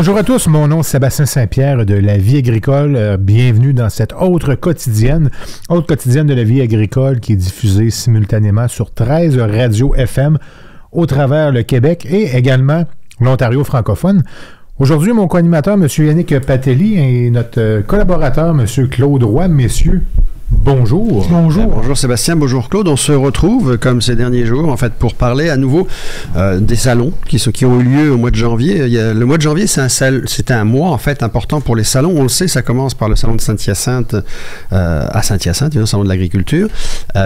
Bonjour à tous, mon nom est Sébastien Saint-Pierre de La Vie agricole. Bienvenue dans cette autre quotidienne de la vie agricole qui est diffusée simultanément sur 13 radios FM au travers le Québec et également l'Ontario francophone. Aujourd'hui, mon co-animateur, M. Yannick Patelli, et notre collaborateur, M. Claude Roy. Messieurs, bonjour. Bonjour. Bonjour Sébastien, bonjour Claude. On se retrouve, comme ces derniers jours, en fait, pour parler à nouveau des salons qui ont eu lieu au mois de janvier. Le mois de janvier, c'était un mois, en fait, important pour les salons. On le sait, ça commence par le salon de Saint-Hyacinthe à Saint-Hyacinthe, le salon de l'agriculture.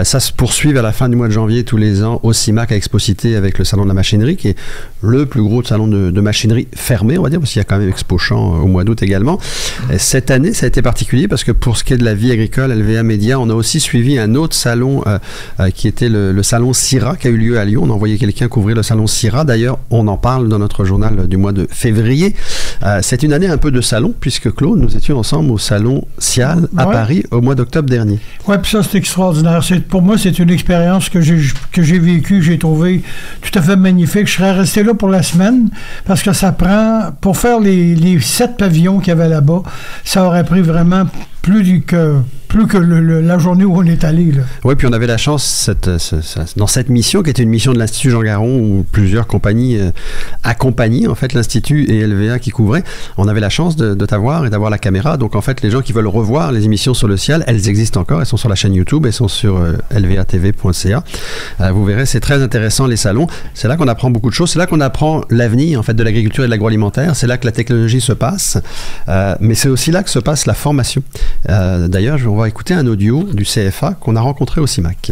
Ça se poursuit à la fin du mois de janvier tous les ans au CIMAC à Exposité avec le salon de la machinerie, qui est le plus gros salon de machinerie fermé, on va dire, parce qu'il y a quand même Expo Champs au mois d'août également. Cette année, ça a été particulier parce que pour ce qui est de la vie agricole, LVA Média, on a aussi suivi un autre salon qui était le salon CIRA qui a eu lieu à Lyon. On a envoyé quelqu'un couvrir le salon CIRA. D'ailleurs, on en parle dans notre journal du mois de février. C'est une année un peu de salon puisque, Claude, nous étions ensemble au salon Cial à Paris au mois d'octobre dernier. Oui, puis ça, c'est extraordinaire. Pour moi, c'est une expérience que j'ai vécue, j'ai trouvé tout à fait magnifique. Je serais resté là pour la semaine parce que ça prend, pour faire les 7 pavillons qu'il y avait là-bas, ça aurait pris vraiment plus que la journée où on est allé. Oui, puis on avait la chance, dans cette mission, qui était une mission de l'Institut Jean Garon, où plusieurs compagnies accompagnaient, en fait, l'Institut et LVA qui couvraient, on avait la chance de t'avoir et d'avoir la caméra. Donc, en fait, les gens qui veulent revoir les émissions sur le Cial, elles existent encore, elles sont sur la chaîne YouTube, elles sont sur lvatv.ca. Vous verrez, c'est très intéressant, les salons. C'est là qu'on apprend beaucoup de choses. C'est là qu'on apprend l'avenir, en fait, de l'agriculture et de l'agroalimentaire. C'est là que la technologie se passe. Mais c'est aussi là que se passe la formation. D'ailleurs, on va écouter un audio du CFA qu'on a rencontré au CIMAC.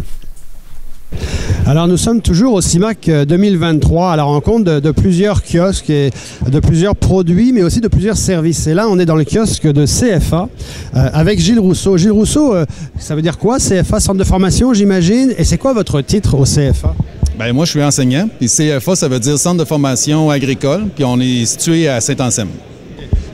Alors nous sommes toujours au CIMAC 2023 à la rencontre de plusieurs kiosques et de plusieurs produits, mais aussi de plusieurs services. Et là, on est dans le kiosque de CFA avec Gilles Rousseau. Gilles Rousseau, ça veut dire quoi, CFA? Centre de formation, j'imagine. Et c'est quoi votre titre au CFA? Bien, moi, je suis enseignant. Puis CFA, ça veut dire Centre de formation agricole. Puis on est situé à Saint-Anselme.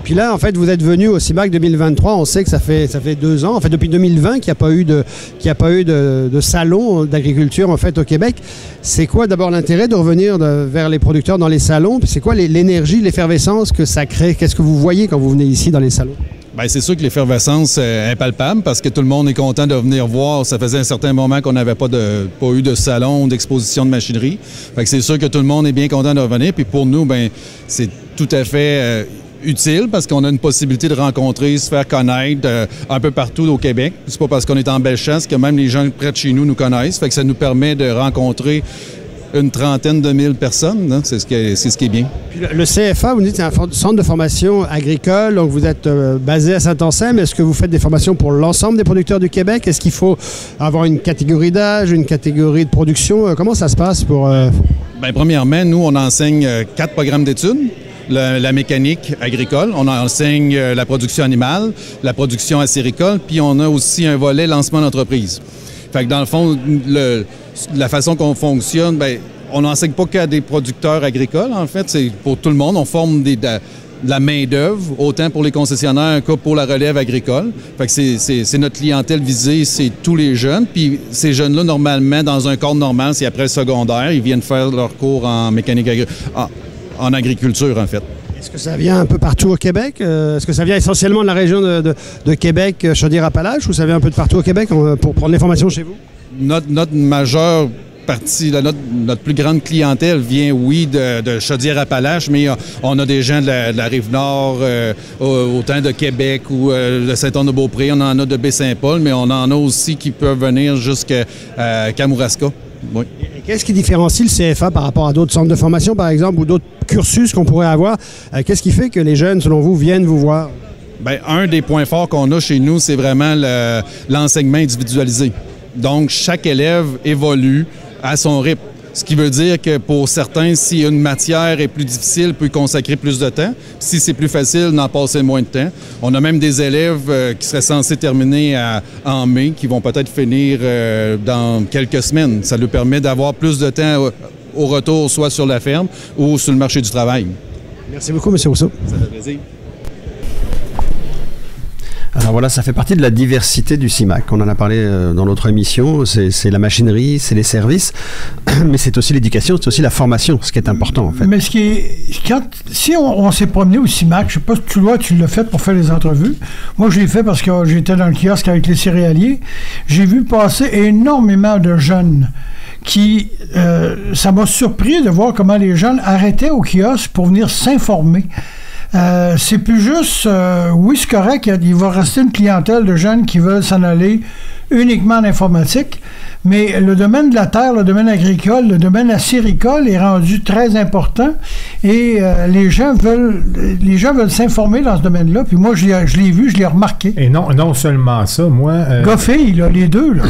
Puis là, en fait, vous êtes venu au CIMAC 2023. On sait que ça fait 2 ans. En fait, depuis 2020, qu'il n'y a pas eu de salon d'agriculture, en fait, au Québec. C'est quoi, d'abord, l'intérêt de revenir vers les producteurs dans les salons? Puis c'est quoi l'énergie, l'effervescence que ça crée? Qu'est-ce que vous voyez quand vous venez ici dans les salons? Bien, c'est sûr que l'effervescence est palpable parce que tout le monde est content de venir voir. Ça faisait un certain moment qu'on n'avait pas eu de salon, d'exposition de machinerie. Fait que c'est sûr que tout le monde est bien content de revenir. Puis pour nous, bien, c'est tout à fait utile parce qu'on a une possibilité de rencontrer, se faire connaître un peu partout au Québec. C'est pas parce qu'on est en Bellechasse que même les gens près de chez nous connaissent. Fait que ça nous permet de rencontrer une trentaine de mille personnes. Hein? C'est ce qui est bien. Puis le CFA, vous dites, c'est un centre de formation agricole, donc vous êtes basé à Saint-Anselme. Est-ce que vous faites des formations pour l'ensemble des producteurs du Québec? Est-ce qu'il faut avoir une catégorie d'âge, une catégorie de production? Comment ça se passe pour... Bien, premièrement, nous, on enseigne 4 programmes d'études. La mécanique agricole, on enseigne la production animale, la production acéricole, puis on a aussi un volet lancement d'entreprise. Fait que dans le fond, la façon qu'on fonctionne, bien, on n'enseigne pas qu'à des producteurs agricoles, en fait, c'est pour tout le monde. On forme de la main-d'œuvre, autant pour les concessionnaires que pour la relève agricole. Fait que c'est notre clientèle visée, c'est tous les jeunes. Puis ces jeunes-là, normalement, dans un cadre normal, c'est après le secondaire, ils viennent faire leur cours en mécanique agricole. En agriculture, en fait. Est-ce que ça vient un peu partout au Québec? Est-ce que ça vient essentiellement de la région de Québec, Chaudière-Appalaches, ou ça vient un peu de partout au Québec pour prendre l'information chez vous? Notre majeure partie, notre plus grande clientèle vient, oui, de Chaudière-Appalaches, mais on a des gens de la Rive-Nord, autant de Québec ou de Saint-Anne-de-Beaupré, on en a de Baie-Saint-Paul, mais on en a aussi qui peuvent venir jusqu'à Kamouraska. Oui. Et qu'est-ce qui différencie le CFA par rapport à d'autres centres de formation, par exemple, ou d'autres cursus qu'on pourrait avoir? Qu'est-ce qui fait que les jeunes, selon vous, viennent vous voir? Bien, un des points forts qu'on a chez nous, c'est vraiment l'enseignement individualisé. Donc, chaque élève évolue à son rythme. Ce qui veut dire que pour certains, si une matière est plus difficile, peut y consacrer plus de temps. Si c'est plus facile, d'en passer moins de temps. On a même des élèves qui seraient censés terminer en mai, qui vont peut-être finir dans quelques semaines. Ça leur permet d'avoir plus de temps au retour, soit sur la ferme ou sur le marché du travail. Merci beaucoup, M. Rousseau. Ça fait plaisir. Alors voilà, ça fait partie de la diversité du CIMAC. On en a parlé dans l'autre émission, c'est la machinerie, c'est les services, mais c'est aussi l'éducation, c'est aussi la formation, ce qui est important en fait. Mais si on s'est promené au CIMAC, je ne sais pas si tu l'as fait pour faire les entrevues. Moi, je l'ai fait parce que j'étais dans le kiosque avec les céréaliers. J'ai vu passer énormément de jeunes qui... ça m'a surpris de voir comment les jeunes arrêtaient au kiosque pour venir s'informer. C'est plus juste, oui, c'est correct, il va rester une clientèle de jeunes qui veulent s'en aller uniquement en informatique, mais le domaine de la terre, le domaine agricole, le domaine acéricole est rendu très important et les gens veulent s'informer dans ce domaine-là, puis moi, je l'ai vu, je l'ai remarqué. Et non seulement ça, moi... Gars-filles, là, les deux, là.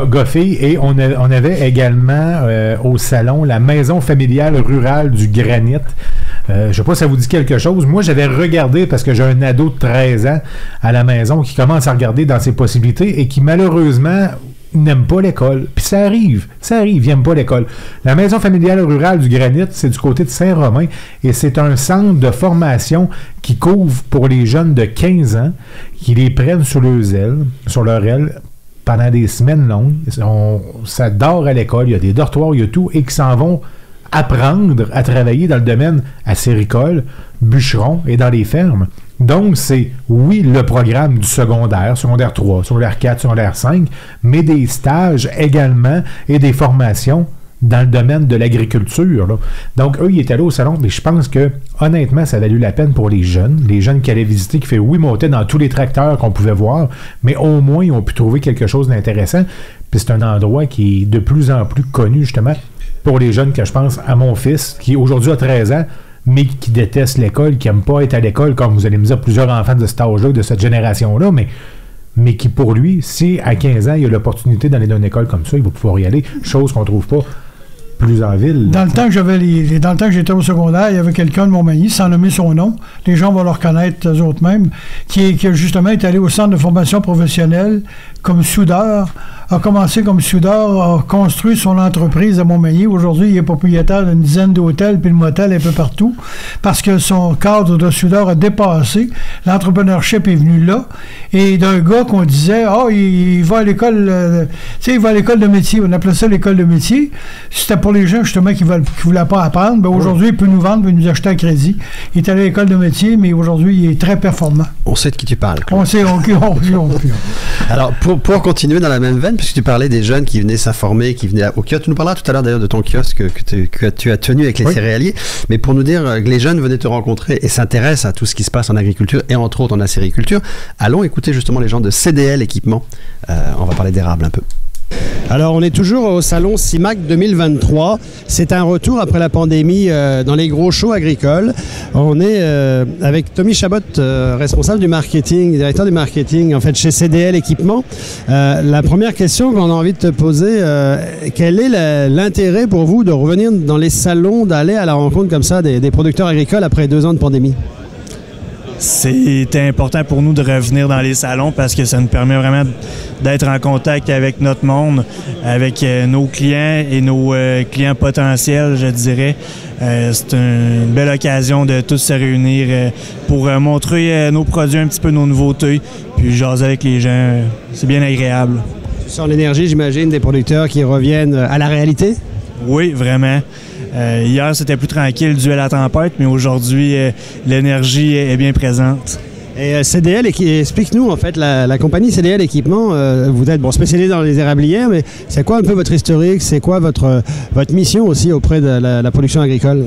Gars-filles, et on avait également au salon la maison familiale rurale du Granit. Je sais pas si ça vous dit quelque chose. Moi, j'avais regardé, parce que j'ai un ado de 13 ans à la maison qui commence à regarder dans ses possibilités et qui, malheureusement, n'aime pas l'école. Puis ça arrive, il n'aime pas l'école. La maison familiale rurale du Granit, c'est du côté de Saint-Romain et c'est un centre de formation qui couvre pour les jeunes de 15 ans qui les prennent sur leur aile pendant des semaines longues. Ça dort à l'école, il y a des dortoirs, il y a tout, et qui s'en vont apprendre à travailler dans le domaine acéricole, bûcheron et dans les fermes. Donc, c'est, oui, le programme du secondaire 3, secondaire 4, secondaire 5, mais des stages également et des formations dans le domaine de l'agriculture, là. Donc, eux, ils étaient allés au salon, mais je pense que, honnêtement, ça a valu la peine pour les jeunes qui allaient visiter, qui fait, oui, monter dans tous les tracteurs qu'on pouvait voir, mais au moins, ils ont pu trouver quelque chose d'intéressant. Puis c'est un endroit qui est de plus en plus connu, justement, pour les jeunes que je pense à mon fils, qui aujourd'hui a 13 ans, mais qui déteste l'école, qui n'aime pas être à l'école, comme vous allez me dire, plusieurs enfants de cet âge-là, de cette génération-là, mais qui, pour lui, si à 15 ans, il a l'opportunité d'aller dans une école comme ça, il va pouvoir y aller, chose qu'on ne trouve pas plus en ville. Dans le temps que j'étais au secondaire, il y avait quelqu'un de Montmagny, sans nommer son nom, les gens vont le reconnaître eux autres mêmes, qui justement est allé au centre de formation professionnelle comme soudeur, a commencé comme soudeur, a construit son entreprise à Montmagny. Aujourd'hui, il est propriétaire d'une dizaine d'hôtels puis de motels un peu partout parce que son cadre de soudeur a dépassé. L'entrepreneurship est venu là. Et d'un gars qu'on disait, il va à l'école, il va à l'école de métier. On appelait ça l'école de métier. C'était pour les gens, justement, qui ne voulaient pas apprendre. Ben, aujourd'hui, il peut nous vendre, il peut nous acheter à crédit. Il est allé à l'école de métier, mais aujourd'hui, il est très performant. On sait de qui tu parles, Claude. On sait. Alors, pour continuer dans la même veine, puisque tu parlais des jeunes qui venaient s'informer, qui venaient au kiosque, tu nous parleras tout à l'heure d'ailleurs de ton kiosque que tu as tenu avec les céréaliers, mais pour nous dire que les jeunes venaient te rencontrer et s'intéressent à tout ce qui se passe en agriculture et entre autres en acériculture, allons écouter justement les gens de CDL Équipement. On va parler d'érable un peu. Alors, on est toujours au salon CIMAC 2023. C'est un retour après la pandémie dans les gros shows agricoles. On est avec Tommy Chabot, responsable du marketing, directeur du marketing en fait chez CDL Équipement. La première question qu'on a envie de te poser, quel est l'intérêt pour vous de revenir dans les salons, d'aller à la rencontre comme ça des producteurs agricoles après 2 ans de pandémie? C'était important pour nous de revenir dans les salons parce que ça nous permet vraiment d'être en contact avec notre monde, avec nos clients et nos clients potentiels, je dirais. C'est une belle occasion de tous se réunir pour montrer nos produits, un petit peu nos nouveautés, puis jaser avec les gens. C'est bien agréable. Tu sens l'énergie, j'imagine, des producteurs qui reviennent à la réalité? Oui, vraiment. Hier, c'était plus tranquille dû à la tempête, mais aujourd'hui, l'énergie est bien présente. Et CDL, explique-nous, en fait, la compagnie CDL Équipement, vous êtes spécialisé dans les érablières, mais c'est quoi un peu votre historique? C'est quoi votre mission aussi auprès de la production agricole?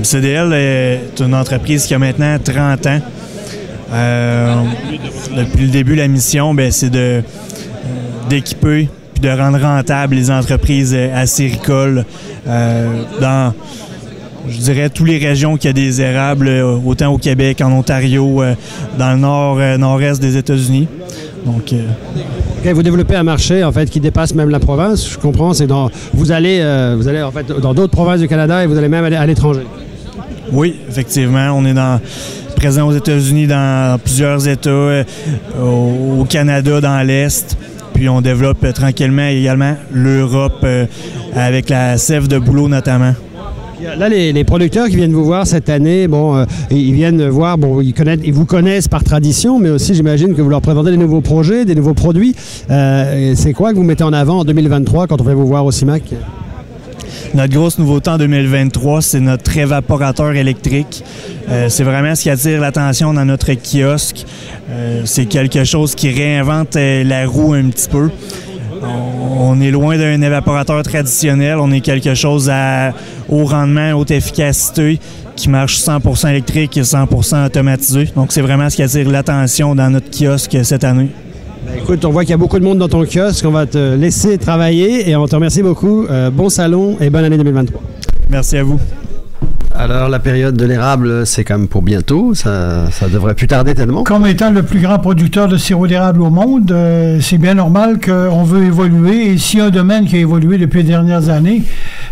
CDL est une entreprise qui a maintenant 30 ans. Depuis le début, la mission, c'est d'équiper de rendre rentables les entreprises acéricoles dans, je dirais, toutes les régions qui a des érables, autant au Québec, en Ontario, dans le nord-est des États-Unis. Donc, vous développez un marché en fait qui dépasse même la province. Je comprends, vous allez en fait dans d'autres provinces du Canada et vous allez même aller à l'étranger. Oui, effectivement, on est présent aux États-Unis dans plusieurs États, au Canada dans l'Est. Puis on développe tranquillement également l'Europe avec la sève de bouleau notamment. Là, les producteurs qui viennent vous voir cette année, ils viennent voir, ils vous connaissent par tradition, mais aussi j'imagine que vous leur présentez des nouveaux projets, des nouveaux produits. C'est quoi que vous mettez en avant en 2023 quand on vient vous voir au CIMAC? Notre grosse nouveauté en 2023, c'est notre évaporateur électrique. C'est vraiment ce qui attire l'attention dans notre kiosque. C'est quelque chose qui réinvente la roue un petit peu. On est loin d'un évaporateur traditionnel. On est quelque chose à haut rendement, haute efficacité, qui marche 100% électrique et 100% automatisé. Donc, c'est vraiment ce qui attire l'attention dans notre kiosque cette année. Écoute, on voit qu'il y a beaucoup de monde dans ton kiosque. On va te laisser travailler et on te remercie beaucoup. Bon salon et bonne année 2023. Merci à vous. Alors, la période de l'érable, c'est quand même pour bientôt. Ça devrait plus tarder tellement. Comme étant le plus grand producteur de sirop d'érable au monde, c'est bien normal qu'on veut évoluer. Et s'il y a un domaine qui a évolué depuis les dernières années,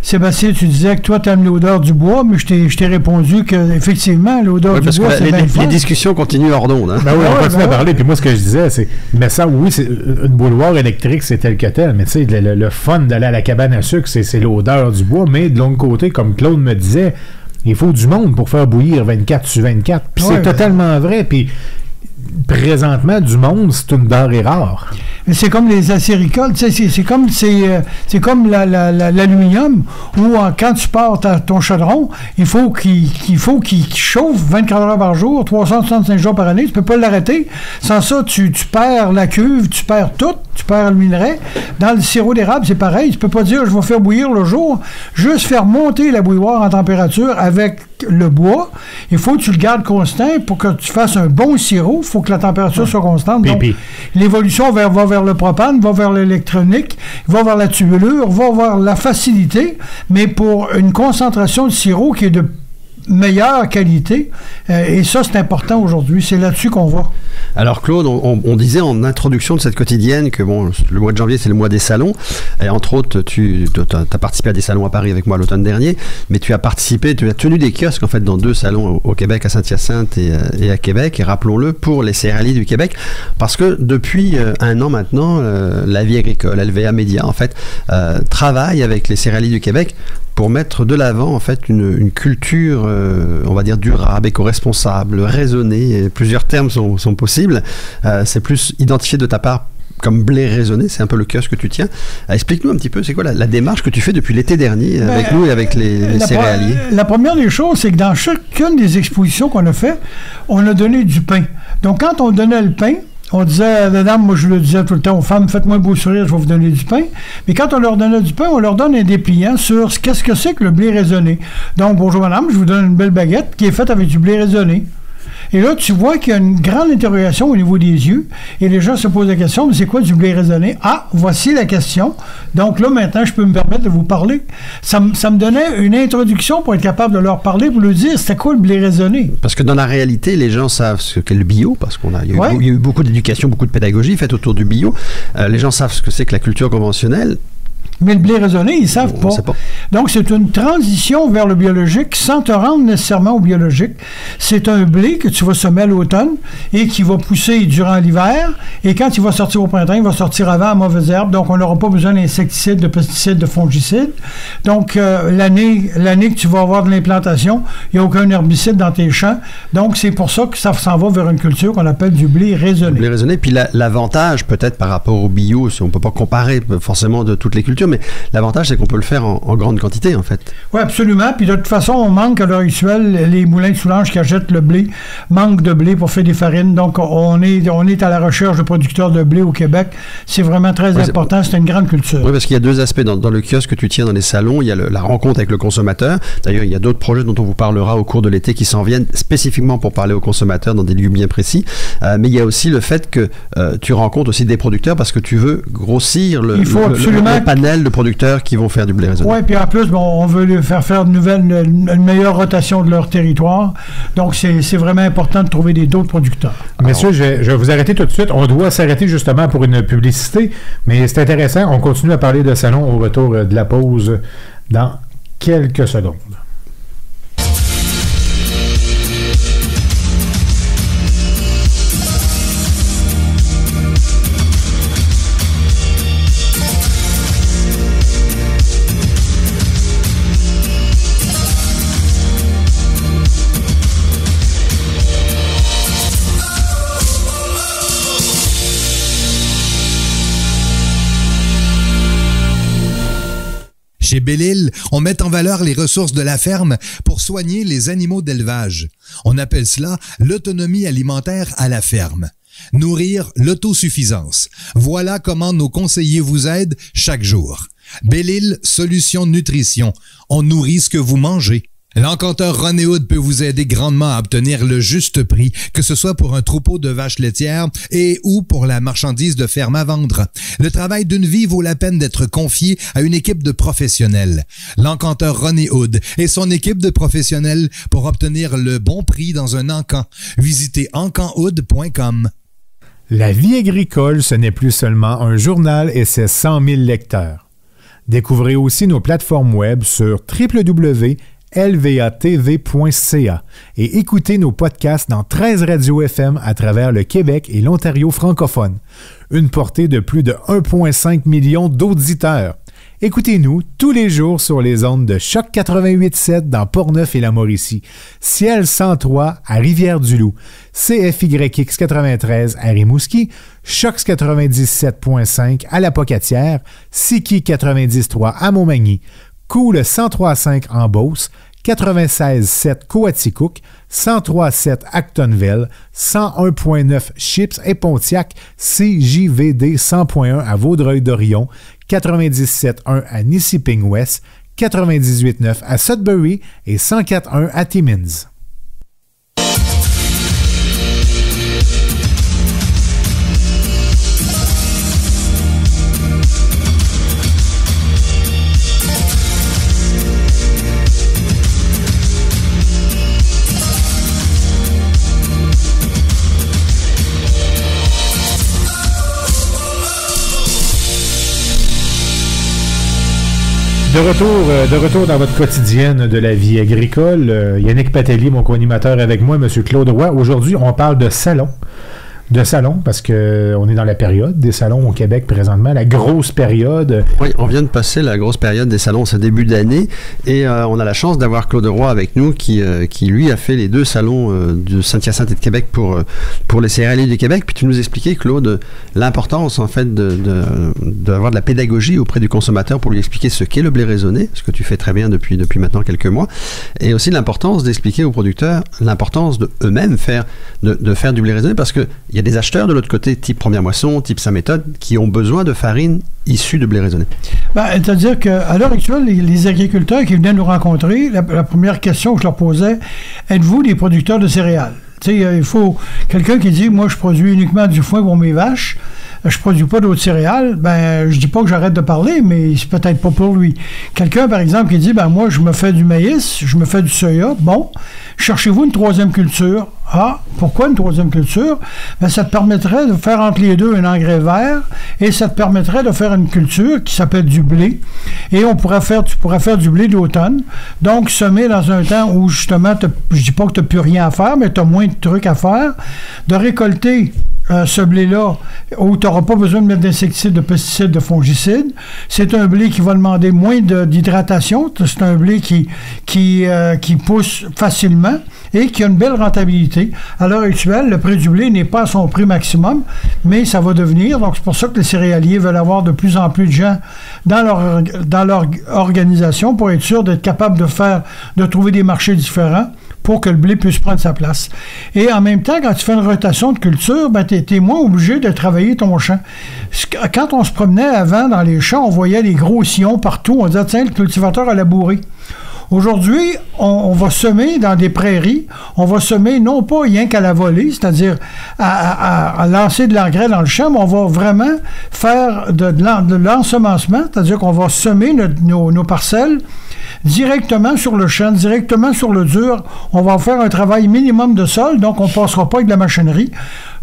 Sébastien, tu disais que toi, tu aimes l'odeur du bois, mais je t'ai répondu qu'effectivement, l'odeur du bois, c'est bien les discussions continuent hors d'onde. Hein? Ben oui, on continue à parler. Puis moi, ce que je disais, c'est, mais ça, oui, c'est une bouilloire électrique, c'est tel que tel. Mais tu sais, le fun d'aller à la cabane à sucre, c'est l'odeur du bois. Mais de l'autre côté, comme Claude me disait, il faut du monde pour faire bouillir 24/24. Puis c'est totalement vrai. Puis présentement, du monde, c'est une denrée rare. Mais c'est comme les acéricoles, c'est comme l'aluminium, où quand tu pars ton chaudron, il faut qu'il chauffe 24 heures par jour, 365 jours par année. Tu peux pas l'arrêter. Sans ça, tu perds la cuve, tu perds tout, tu perds le minerai. Dans le sirop d'érable, c'est pareil. Tu peux pas dire je vais faire bouillir le jour, juste faire monter la bouilloire en température avec le bois. Il faut que tu le gardes constant pour que tu fasses un bon sirop. Il faut que la température soit constante. Donc, l'évolution va vers le propane, va vers l'électronique, va vers la tubulure, va vers la facilité, mais pour une concentration de sirop qui est de meilleure qualité. Et ça, c'est important aujourd'hui. C'est là-dessus qu'on va. Alors Claude, on disait en introduction de cette quotidienne que le mois de janvier, c'est le mois des salons. Et entre autres, tu as participé à des salons à Paris avec moi l'automne dernier, mais tu as tenu des kiosques en fait dans 2 salons au Québec, à Saint-Hyacinthe et à Québec, et rappelons-le, pour les céréaliers du Québec, parce que depuis 1 an maintenant, la Vie agricole, LVA Média, en fait, travaille avec les céréaliers du Québec pour mettre de l'avant en fait une culture, on va dire durable, éco-responsable, raisonnée. Et plusieurs termes sont possibles. C'est plus identifié de ta part comme blé raisonné, c'est un peu le kiosque que tu tiens. Explique-nous un petit peu, c'est quoi la démarche que tu fais depuis l'été dernier avec nous et avec les céréaliers? La première des choses, c'est que dans chacune des expositions qu'on a fait, on a donné du pain. Donc quand on donnait le pain, on disait, mesdames, moi je le disais tout le temps aux femmes, faites-moi un beau sourire, je vais vous donner du pain. Mais quand on leur donnait du pain, on leur donne un dépliant sur qu'est-ce que c'est que le blé raisonné. Donc, bonjour madame, je vous donne une belle baguette qui est faite avec du blé raisonné. Et là, tu vois qu'il y a une grande interrogation au niveau des yeux. Et les gens se posent la question, mais c'est quoi du blé raisonné? Ah, voici la question. Donc là, maintenant, je peux me permettre de vous parler. Ça me donnait une introduction pour être capable de leur parler, pour leur dire, c'était quoi le blé raisonné? Parce que dans la réalité, les gens savent ce qu'est le bio, parce qu'il y a eu beaucoup d'éducation, beaucoup de pédagogie faite autour du bio. Les gens savent ce que c'est que la culture conventionnelle. Mais le blé raisonné, ils ne savent pas. Donc, c'est une transition vers le biologique sans te rendre nécessairement au biologique. C'est un blé que tu vas semer à l'automne et qui va pousser durant l'hiver. Et quand il va sortir au printemps, il va sortir avant à mauvaises herbes. Donc, on n'aura pas besoin d'insecticides, de pesticides, de fongicides. Donc, l'année que tu vas avoir de l'implantation, il n'y a aucun herbicide dans tes champs. Donc, c'est pour ça que ça s'en va vers une culture qu'on appelle du blé raisonné. Le blé raisonné. Puis l'avantage, peut-être par rapport au bio, si on ne peut pas comparer forcément de toutes les cultures, mais l'avantage, c'est qu'on peut le faire en grande quantité, en fait. Oui, absolument. Puis de toute façon, on manque à l'heure actuelle, les moulins de Soulanges qui achètent le blé manquent de blé pour faire des farines. Donc, on est à la recherche de producteurs de blé au Québec. C'est vraiment très important. C'est une grande culture. Oui, parce qu'il y a 2 aspects dans le kiosque que tu tiens dans les salons. Il y a la rencontre avec le consommateur. D'ailleurs, il y a d'autres projets dont on vous parlera au cours de l'été qui s'en viennent spécifiquement pour parler aux consommateurs dans des lieux bien précis. Mais il y a aussi le fait que tu rencontres aussi des producteurs parce que tu veux grossir le panel de producteurs qui vont faire du blé raisonné. Oui, puis en plus, on veut leur faire une meilleure rotation de leur territoire. Donc, c'est vraiment important de trouver d'autres producteurs. Messieurs, je vais vous arrêter tout de suite. On doit s'arrêter justement pour une publicité, mais c'est intéressant. On continue à parler de salon au retour de la pause dans quelques secondes. Chez Belle-Île, on met en valeur les ressources de la ferme pour soigner les animaux d'élevage. On appelle cela l'autonomie alimentaire à la ferme. Nourrir l'autosuffisance. Voilà comment nos conseillers vous aident chaque jour. Belle-Île Solutions Nutrition. On nourrit ce que vous mangez. L'encanteur René Hood peut vous aider grandement à obtenir le juste prix, que ce soit pour un troupeau de vaches laitières et ou pour la marchandise de ferme à vendre. Le travail d'une vie vaut la peine d'être confié à une équipe de professionnels. L'encanteur René Hood et son équipe de professionnels pour obtenir le bon prix dans un encan. Visitez encanhood.com. La vie agricole, ce n'est plus seulement un journal et ses 100 000 lecteurs. Découvrez aussi nos plateformes web sur www.lvatv.ca et écoutez nos podcasts dans 13 radios FM à travers le Québec et l'Ontario francophone. Une portée de plus de 1,5 million d'auditeurs. Écoutez-nous tous les jours sur les ondes de Choc 88.7 dans Portneuf et la Mauricie, Ciel 103 à Rivière-du-Loup, CFYX 93 à Rimouski, Choc 97.5 à La Pocatière, Siki 90.3 à Montmagny, Cool 103.5 en Beauce, 96.7 Coaticook, 103.7 Actonville, 101.9 Chips et Pontiac, CJVD 100.1 à Vaudreuil-Dorion, 97.1 à Nissiping-Ouest, 98.9 à Sudbury et 104.1 à Timmins. De retour dans votre quotidienne de la vie agricole. Yannick Patelli, mon co-animateur avec moi, M. Claude Roy. Aujourd'hui, on parle de salon. De salon, parce qu'on est dans la période des salons au Québec présentement, la grosse période. Oui, on vient de passer la grosse période des salons ce début d'année et on a la chance d'avoir Claude Roy avec nous qui lui a fait les deux salons de Saint-Hyacinthe et de Québec pour les céréaliers du Québec. Puis tu nous expliquais, Claude, l'importance en fait d'avoir de la pédagogie auprès du consommateur pour lui expliquer ce qu'est le blé raisonné, ce que tu fais très bien depuis maintenant quelques mois, et aussi l'importance d'expliquer aux producteurs l'importance de eux-mêmes de faire du blé raisonné, parce que il y a des acheteurs de l'autre côté, type Première Moisson, type Sa Méthode, qui ont besoin de farine issue de blé raisonné. C'est-à-dire qu'à l'heure actuelle, les agriculteurs qui venaient nous rencontrer, la première question que je leur posais, êtes-vous des producteurs de céréales? Il faut quelqu'un qui dit, moi, je produis uniquement du foin pour mes vaches, je produis pas d'autres céréales, je dis pas que j'arrête de parler, mais c'est peut-être pas pour lui. Quelqu'un, par exemple, qui dit, moi, je me fais du maïs, je me fais du soya, bon, cherchez-vous une troisième culture. Ah, pourquoi une troisième culture? Ça te permettrait de faire entre les deux un engrais vert et ça te permettrait de faire une culture qui s'appelle du blé. Et tu pourrais faire du blé d'automne. Donc, semer dans un temps où, justement, je dis pas que tu n'as plus rien à faire, mais tu as moins de trucs à faire, de récolter ce blé-là, où tu n'auras pas besoin de mettre d'insecticides, de pesticides, de fongicides. C'est un blé qui va demander moins d'hydratation. C'est un blé qui pousse facilement et qui a une belle rentabilité. À l'heure actuelle, le prix du blé n'est pas à son prix maximum, mais ça va devenir. Donc, c'est pour ça que les céréaliers veulent avoir de plus en plus de gens dans leur organisation pour être sûr d'être capable de trouver des marchés différents pour que le blé puisse prendre sa place. Et en même temps, quand tu fais une rotation de culture, tu es moins obligé de travailler ton champ. Quand on se promenait avant dans les champs, on voyait les gros sillons partout. On disait, tiens, le cultivateur a labouré. Aujourd'hui, on va semer dans des prairies, on va semer non pas rien qu'à la volée, c'est-à-dire à lancer de l'engrais dans le champ, mais on va vraiment faire de l'ensemencement, c'est-à-dire qu'on va semer nos parcelles directement sur le champ, directement sur le dur. On va faire un travail minimum de sol, donc on ne passera pas avec de la machinerie.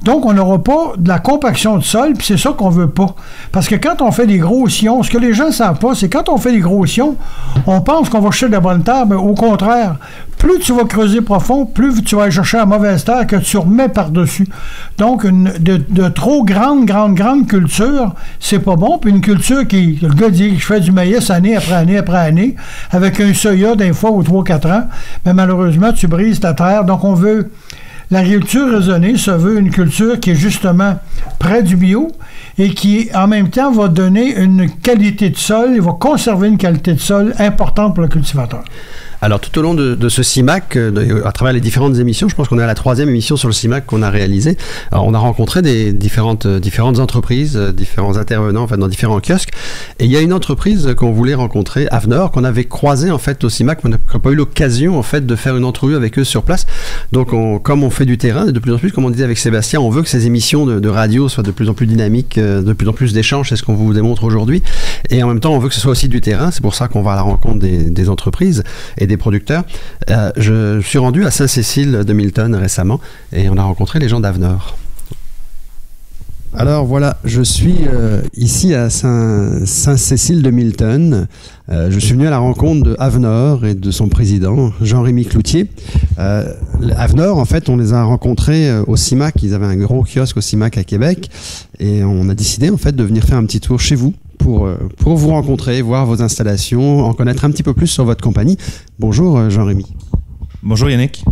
Donc, on n'aura pas de la compaction de sol, puis c'est ça qu'on veut pas. Parce que quand on fait des gros sillons, ce que les gens ne savent pas, c'est quand on fait des gros sillons, on pense qu'on va chercher de la bonne terre, mais au contraire, plus tu vas creuser profond, plus tu vas aller chercher la mauvaise terre que tu remets par-dessus. Donc, de trop grande culture, c'est pas bon. Puis une culture le gars dit que je fais du maïs année après année après année, avec un soya d'un fois aux 3-4 ans, mais malheureusement, tu brises ta terre. Donc, on veut l'agriculture raisonnée se veut une culture qui est justement près du bio et qui, en même temps, va donner une qualité de sol, il va conserver une qualité de sol importante pour le cultivateur. Alors, tout au long de ce CIMAC, à travers les différentes émissions, je pense qu'on est à la 3e émission sur le CIMAC qu'on a réalisé. Alors, on a rencontré des différentes entreprises, différents intervenants, en fait, dans différents kiosques. Et il y a une entreprise qu'on voulait rencontrer, Avenor, qu'on avait croisé, en fait, au CIMAC, mais on n'a pas eu l'occasion, en fait, de faire une entrevue avec eux sur place. Donc, comme on fait du terrain, de plus en plus, comme on disait avec Sébastien, on veut que ces émissions de radio soient de plus en plus dynamiques, de plus en plus d'échanges, c'est ce qu'on vous démontre aujourd'hui. Et en même temps, on veut que ce soit aussi du terrain. C'est pour ça qu'on va à la rencontre des entreprises et des producteurs. Je suis rendu à Saint-Cécile de Milton récemment et on a rencontré les gens d'Avenor. Alors voilà, je suis ici à Saint-Cécile de Milton. Je suis venu à la rencontre de Avenor et de son président, Jean-Rémy Cloutier. Avenor, en fait, on les a rencontrés au CIMAC. Ils avaient un gros kiosque au CIMAC à Québec et on a décidé en fait de venir faire un petit tour chez vous pour vous rencontrer, voir vos installations, en connaître un petit peu plus sur votre compagnie. Bonjour Jean-Rémy. Bonjour Yannick.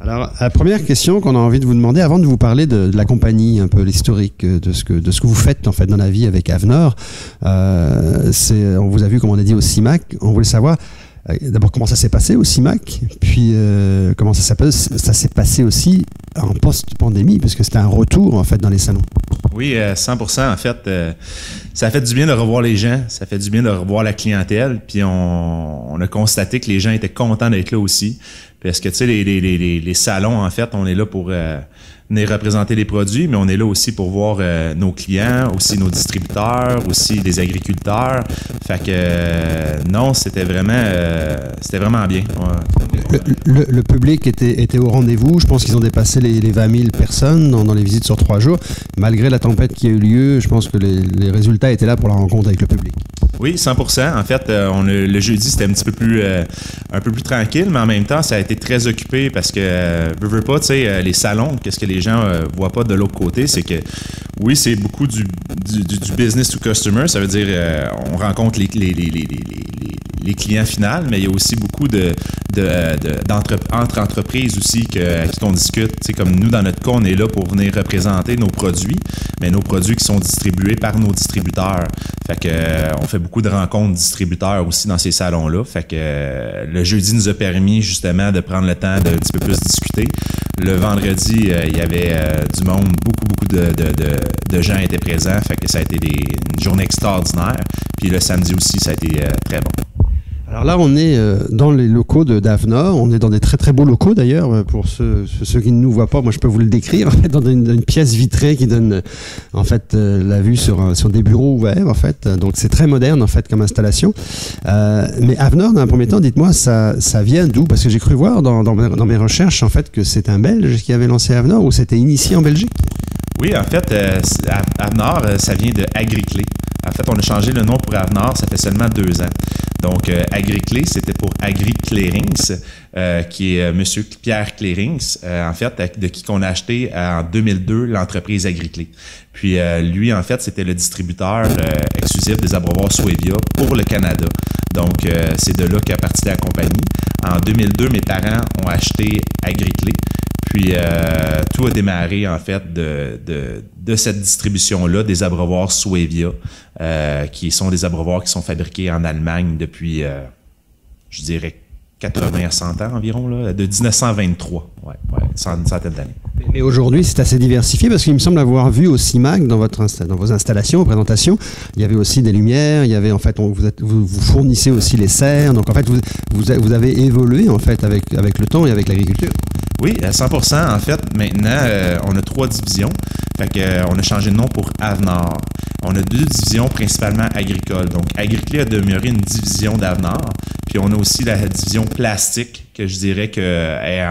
Alors, la première question qu'on a envie de vous demander, avant de vous parler de la compagnie, un peu l'historique de ce que vous faites en fait dans la vie avec Avenor, on vous a vu, comme on a dit, au CIMAC. On voulait savoir d'abord comment ça s'est passé au CIMAC, puis comment ça s'est passé aussi en post-pandémie, puisque c'était un retour en fait dans les salons. Oui, 100%. En fait, ça a fait du bien de revoir les gens, ça fait du bien de revoir la clientèle, puis on a constaté que les gens étaient contents d'être là aussi. Parce que, tu sais, les salons, en fait, on est là pour venir représenter les produits, mais on est là aussi pour voir nos clients, aussi nos distributeurs, aussi les agriculteurs. Fait que, non, c'était vraiment bien. Ouais. Le public était au rendez-vous. Je pense qu'ils ont dépassé les 20 000 personnes dans les visites sur 3 jours. Malgré la tempête qui a eu lieu, je pense que les résultats étaient là pour la rencontre avec le public. Oui, 100%. En fait, le jeudi, c'était un petit peu plus tranquille, mais en même temps, ça a été très occupé parce que, veux pas, tu sais, les salons, qu'est-ce que les gens voient pas de l'autre côté, c'est que, oui, c'est beaucoup du business to customer, ça veut dire, on rencontre les clients finaux, mais il y a aussi beaucoup entre entreprises aussi à qui on discute. Tu sais, comme nous, dans notre cas, on est là pour venir représenter nos produits, mais nos produits qui sont distribués par nos distributeurs. Fait que, on fait beaucoup de rencontres distributeurs aussi dans ces salons-là. Fait que le jeudi nous a permis justement de prendre le temps d'un petit peu plus discuter. Le vendredi, il y avait du monde, beaucoup de gens étaient présents. Fait que ça a été une journée extraordinaire. Puis le samedi aussi, ça a été très bon. Alors là, on est dans les locaux d'Avenor. On est dans des très très beaux locaux d'ailleurs. Pour ceux qui ne nous voient pas, moi je peux vous le décrire. En fait, dans une pièce vitrée qui donne en fait la vue sur des bureaux ouverts en fait. Donc c'est très moderne en fait comme installation. Mais Avenor, dans un premier temps, dites-moi, ça vient d'où? Parce que j'ai cru voir dans mes recherches en fait que c'est un Belge qui avait lancé Avenor ou c'était initié en Belgique. Oui, en fait, Avenor, ça vient de Agriclé. En fait, on a changé le nom pour Avenor, ça fait seulement 2 ans. Donc, Agriclé, c'était pour Agri Clearings, qui est M. Pierre Clearings, en fait, de qui qu'on a acheté en 2002 l'entreprise Agriclé. Puis, lui, en fait, c'était le distributeur exclusif des abreuvoirs Suevia pour le Canada. Donc, c'est de là qu'a parti la compagnie. En 2002, mes parents ont acheté Agriclé. Puis, tout a démarré, en fait, de cette distribution-là, des abreuvoirs Suevia, qui sont des abreuvoirs qui sont fabriqués en Allemagne depuis, je dirais, 80 à 100 ans environ, là, de 1923, une centaine d'années. Mais aujourd'hui, c'est assez diversifié parce qu'il me semble avoir vu au CIMAC, dans vos installations, vos présentations, il y avait aussi des lumières, il y avait en fait, vous fournissez aussi les serres, donc en fait, vous avez évolué en fait avec le temps et avec l'agriculture. Oui, à 100%. En fait, maintenant, on a 3 divisions. Fait que, on a changé de nom pour Avenor. On a 2 divisions principalement agricoles. Donc, Agriclé a demeuré une division d'Avenor. Puis, on a aussi la division plastique, que je dirais que est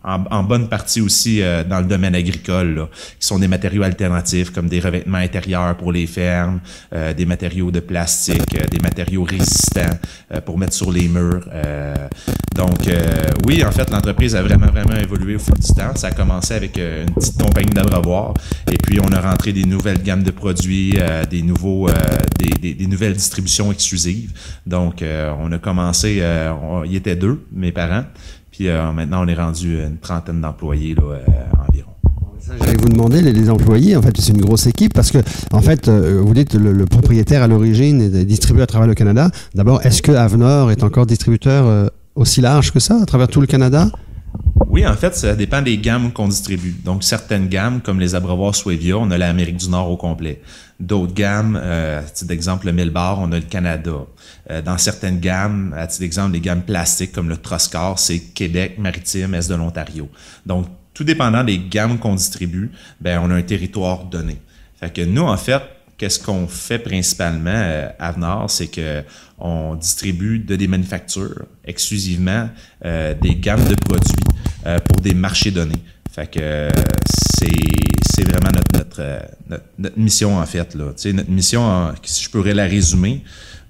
en bonne partie aussi dans le domaine agricole, là, qui sont des matériaux alternatifs comme des revêtements intérieurs pour les fermes, des matériaux de plastique, des matériaux résistants pour mettre sur les murs. Donc, oui, en fait, l'entreprise a vraiment évolué au fil du temps. Ça a commencé avec une petite compagnie d'abreuvoirs et puis on a rentré des nouvelles gammes de produits, des nouvelles distributions exclusives. Donc, on a commencé, il y était 2, mes parents. Puis maintenant, on est rendu une trentaine d'employés là, environ. J'allais vous demander, les employés, en fait, c'est une grosse équipe parce que, en fait, vous dites le propriétaire à l'origine est distribué à travers le Canada. D'abord, est-ce que Avenor est encore distributeur aussi large que ça, à travers tout le Canada? Oui, en fait, ça dépend des gammes qu'on distribue. Donc, certaines gammes, comme les abreuvoirs Suevia, on a l'Amérique du Nord au complet. D'autres gammes, à titre d'exemple, le 1000 bars, on a le Canada. Dans certaines gammes, à titre d'exemple, les gammes plastiques, comme le Troscar, c'est Québec, Maritime, Est de l'Ontario. Donc, tout dépendant des gammes qu'on distribue, ben on a un territoire donné. Fait que nous, en fait, qu'est-ce qu'on fait principalement à Avenor, c'est que on distribue de des manufactures exclusivement des gammes de produits pour des marchés donnés. Fait que c'est vraiment notre mission en fait là. Tu sais, notre mission, si je pourrais la résumer,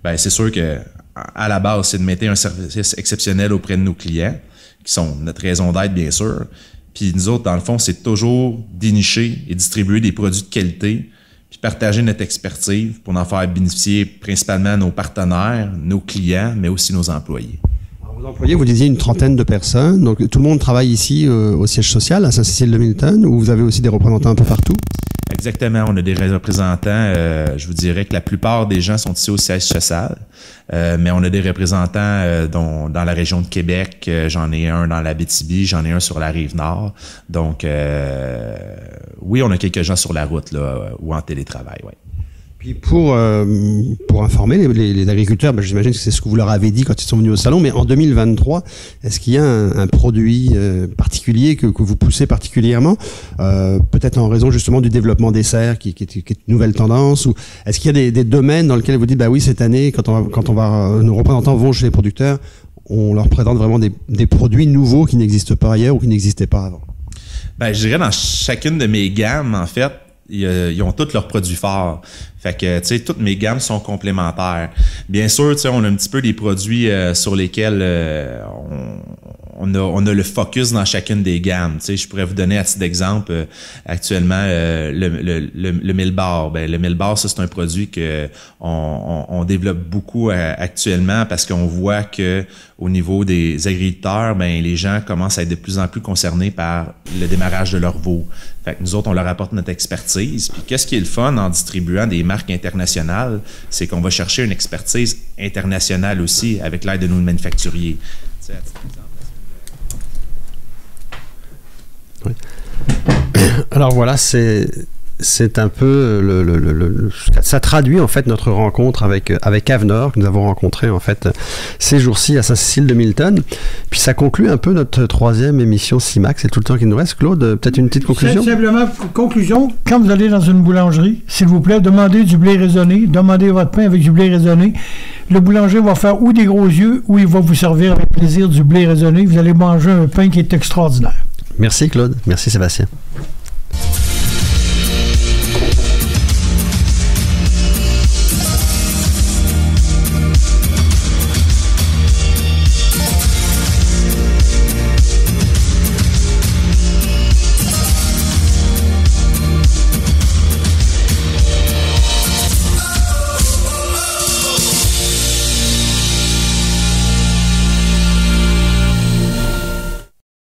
ben c'est sûr que à la base c'est de mettre un service exceptionnel auprès de nos clients, qui sont notre raison d'être bien sûr. Puis nous autres, dans le fond, c'est toujours dénicher et distribuer des produits de qualité, puis partager notre expertise pour en faire bénéficier principalement nos partenaires, nos clients, mais aussi nos employés. Alors, vos employés, vous disiez une trentaine de personnes, donc tout le monde travaille ici au siège social à Saint-Cécile-de-Milton, ou vous avez aussi des représentants un peu partout? Exactement, on a des représentants, je vous dirais que la plupart des gens sont ici au siège social, mais on a des représentants dans la région de Québec, j'en ai un dans l'Abitibi, j'en ai un sur la Rive-Nord, donc oui, on a quelques gens sur la route là, ou en télétravail, oui. Puis pour informer les agriculteurs, ben j'imagine que c'est ce que vous leur avez dit quand ils sont venus au salon, mais en 2023, est-ce qu'il y a un produit particulier que vous poussez particulièrement, peut-être en raison justement du développement des serres qui est une nouvelle tendance, ou est-ce qu'il y a des domaines dans lesquels vous dites, bah oui, cette année, quand nos représentants vont chez les producteurs, on leur présente vraiment des produits nouveaux qui n'existent pas ailleurs ou qui n'existaient pas avant? Ben, je dirais dans chacune de mes gammes, en fait, ils ont tous leurs produits forts. Fait que, tu sais, toutes mes gammes sont complémentaires. Bien sûr, tu sais, on a un petit peu des produits sur lesquels on a le focus dans chacune des gammes. Tu sais, je pourrais vous donner à titre d'exemple actuellement le 1000 bars. Ben, le 1000 bars, ça c'est un produit que on développe beaucoup actuellement parce qu'on voit que au niveau des agriculteurs, ben les gens commencent à être de plus en plus concernés par le démarrage de leur veau. Fait que nous autres, on leur apporte notre expertise. Puis qu'est-ce qui est le fun en distribuant des marques internationales, c'est qu'on va chercher une expertise internationale aussi avec l'aide de nos manufacturiers. Tu sais, à titre d'exemple, oui. Alors voilà, c'est un peu ça traduit en fait notre rencontre avec Avenor que nous avons rencontré en fait ces jours-ci à Saint-Cécile-de-Milton. Puis ça conclut un peu notre troisième émission CIMAC. C'est tout le temps qu'il nous reste. Claude, peut-être une petite conclusion? Simplement, conclusion, quand vous allez dans une boulangerie, s'il vous plaît, demandez du blé raisonné, demandez votre pain avec du blé raisonné. Le boulanger va faire ou des gros yeux ou il va vous servir avec plaisir du blé raisonné. Vous allez manger un pain qui est extraordinaire. Merci Claude, merci Sébastien.